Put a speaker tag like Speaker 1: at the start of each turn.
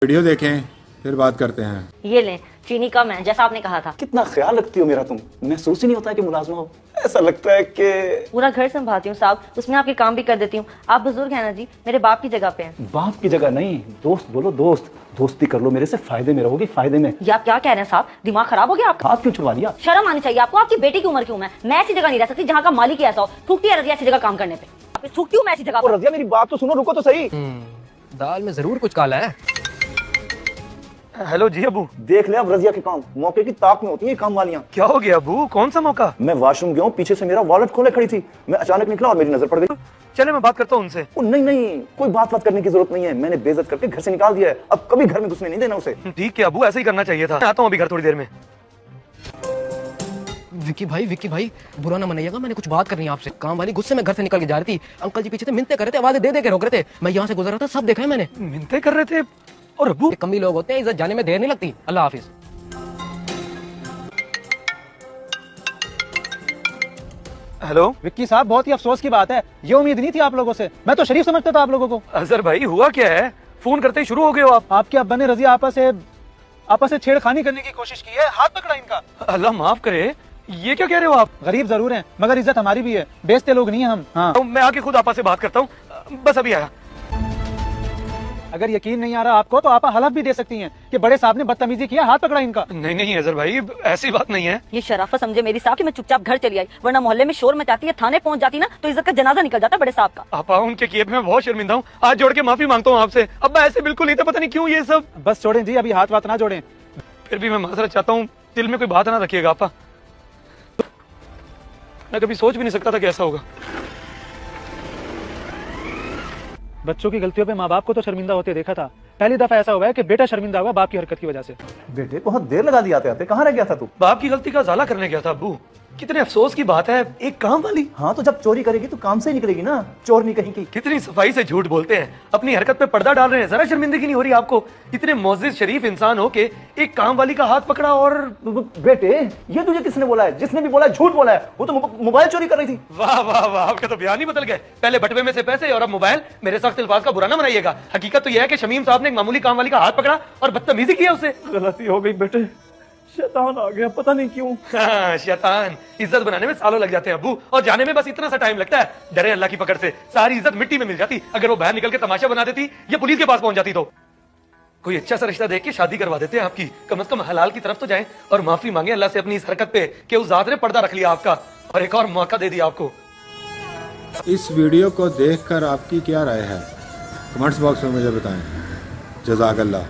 Speaker 1: Video देखें फिर बात करते हैं।
Speaker 2: ये लें, चीनी कम है जैसा आपने कहा था।
Speaker 3: कितना ख्याल रखती हो मेरा तुम, महसूस ही नहीं होता है कि मुलाजमा हो। ऐसा लगता है कि
Speaker 2: पूरा घर संभालती हूँ साहब, उसमें आपके काम भी कर देती हूँ। आप बुजुर्ग हैं ना जी, मेरे बाप की जगह पे हैं।
Speaker 3: बाप की जगह नहीं, दोस्त बोलो दोस्त। दोस्ती कर लो मेरे से, फायदे में रहोगी, फायदे में।
Speaker 2: ये आप क्या कह रहे हैं साहब, दिमाग खराब हो गया आपका?
Speaker 3: हाथ क्यों छुड़वा लिया?
Speaker 2: शर्म आनी चाहिए आपको, आपकी बेटी की उम्र की हूँ मैं ऐसी जगह नहीं रह सकती जहाँ का मालिक ही ऐसा हो। थूकती है रजिया ऐसी जगह काम करने पे, थूकती हूँ मैं ऐसी जगह पर।
Speaker 3: रजिया मेरी बात तो सुनो, रुको तो सही।
Speaker 4: दाल में जरूर कुछ काला है।
Speaker 5: हेलो जी अबू।
Speaker 3: देख ले अब रजिया के काम, मौके की ताक में होती है काम वालियां।
Speaker 5: क्या हो गया अबू, कौन सा मौका?
Speaker 3: मैं वॉशरूम गया हूँ, पीछे से मेरा वॉलेट खोले खड़ी थी। मैं अचानक निकला और मेरी नजर पड़ गई।
Speaker 5: चले मैं बात करता हूँ उनसे।
Speaker 3: नहीं, कोई बात करने की जरूरत नहीं है। मैंने बेइज्जत करके घर से निकाल दिया है, अब कभी घर में घुसने नहीं देना उसे।
Speaker 5: ठीक है अबू, ऐसा ही करना चाहिए था। मैं आता हूँ अभी घर थोड़ी देर में।
Speaker 4: विक्की भाई बुरा ना मनाइएगा, मैंने कुछ बात करनी है आपसे। काम वाली गुस्से में घर से निकल के जा रही थी, अंकल जी पीछे से मिन्नतें कर रहे थे, आवाजें दे के रोक रहे थे। मैं यहाँ से गुजर रहा था, सब देखा है मैंने।
Speaker 5: मिन्नतें कर रहे थे? और अबू?
Speaker 4: कमी लोग होते हैं, इज्जत जाने में देर नहीं लगती। अल्लाह हाफिज।
Speaker 5: हेलो
Speaker 6: विक्की साहब, बहुत ही अफसोस की बात है, ये उम्मीद नहीं थी आप लोगों से। मैं तो शरीफ समझता था आप लोगों को।
Speaker 5: अजहर भाई हुआ क्या है, फोन करते ही शुरू हो गए हो आप?
Speaker 6: आपके अब्बा ने रजिया आपस से छेड़खानी करने की कोशिश की है, हाथ पकड़ा इनका।
Speaker 5: अल्लाह माफ करे, ये क्या कह रहे हो आप?
Speaker 6: गरीब जरूर हैं मगर इज्जत हमारी भी है, बेचते लोग नहीं है हम। हाँ,
Speaker 5: तो मैं आके खुद आपा से बात करता हूँ, बस अभी आया।
Speaker 6: अगर यकीन नहीं आ रहा आपको तो आप हलफ भी दे सकती हैं कि बड़े साहब ने बदतमीजी किया, हाथ पकड़ा इनका।
Speaker 5: नहीं अजहर भाई, ऐसी बात नहीं है।
Speaker 2: ये शराफत समझे मेरी साहब कि मैं चुपचाप घर चली आई, वरना मोहल्ले में शोर मचाती है, थाने पहुंच जाती ना तो इज्जत का जनाजा निकल जाता बड़े साहब का।
Speaker 5: आपा उनके किए मैं बहुत शर्मिंदा हूँ, हाथ जोड़ के माफी मांगता हूँ आपसे। अब ऐसे बिल्कुल नहीं था, पता नहीं क्यों ये सब।
Speaker 6: बस छोड़ें जी, अभी हाथ वाथ ना जोड़ें।
Speaker 5: फिर भी मैं माजरत चाहता हूँ, दिल में कोई बात ना रखिएगा आपा। मैं कभी सोच भी नहीं सकता था कि ऐसा होगा।
Speaker 6: बच्चों की गलतियों पे माँ बाप को तो शर्मिंदा होते देखा था, पहली दफा ऐसा हुआ है कि बेटा शर्मिंदा हुआ बाप की हरकत की वजह से।
Speaker 3: बेटे बहुत देर लगा दी आते आते, कहाँ रह गया था तू?
Speaker 5: बाप की गलती का उजाला करने गया था अब्बू। कितने अफसोस की बात है, एक काम वाली।
Speaker 3: हाँ तो जब चोरी करेगी तो काम से ही निकलेगी ना, चोर नहीं कहीं की।
Speaker 5: कितनी सफाई से झूठ बोलते हैं, अपनी हरकत पे पर्दा डाल रहे हैं, जरा शर्मिंदगी नहीं हो रही आपको? इतने मोअज़्ज़िज़ शरीफ इंसान हो के एक काम वाली का हाथ पकड़ा। और
Speaker 3: बेटे ये तुझे किसने बोला है? जिसने भी बोला है झूठ बोला है, वो तो मोबाइल चोरी कर रही थी।
Speaker 5: वाह वाह वाह, आपका तो बयान ही बदल गए। पहले बटवे में से पैसे और अब मोबाइल। मेरे सख्त अल्फाज का बुरा ना मनाइएगा, हकीकत तो यह है कि शमीम साहब ने एक मामूली काम वाली का हाथ पकड़ा और बदतमीजी किया उससे।
Speaker 3: गलती हो गई बेटे, शैतान आ गया, पता नहीं क्यों।
Speaker 5: हाँ, शैतान। इज्जत बनाने में सालों लग जाते हैं अब्बू, और जाने में बस इतना सा टाइम लगता है। डरे अल्लाह की पकड़ से सारी इज्जत मिट्टी में मिल जाती। अगर वो बाहर निकल के तमाशा बना देती या पुलिस के पास पहुंच जाती तो कोई अच्छा सा रिश्ता देख के शादी करवा देते हैं आपकी। कम से कम हलाल की तरफ तो जाएं और माफी मांगे अल्लाह से अपनी इस हरकत पे कि उस जात ने पर्दा रख लिया आपका और एक और मौका दे दिया आपको।
Speaker 1: इस वीडियो को देखकर आपकी क्या राय है, कमेंट्स बॉक्स में मुझे बताएं। जज़ाकल्लाह।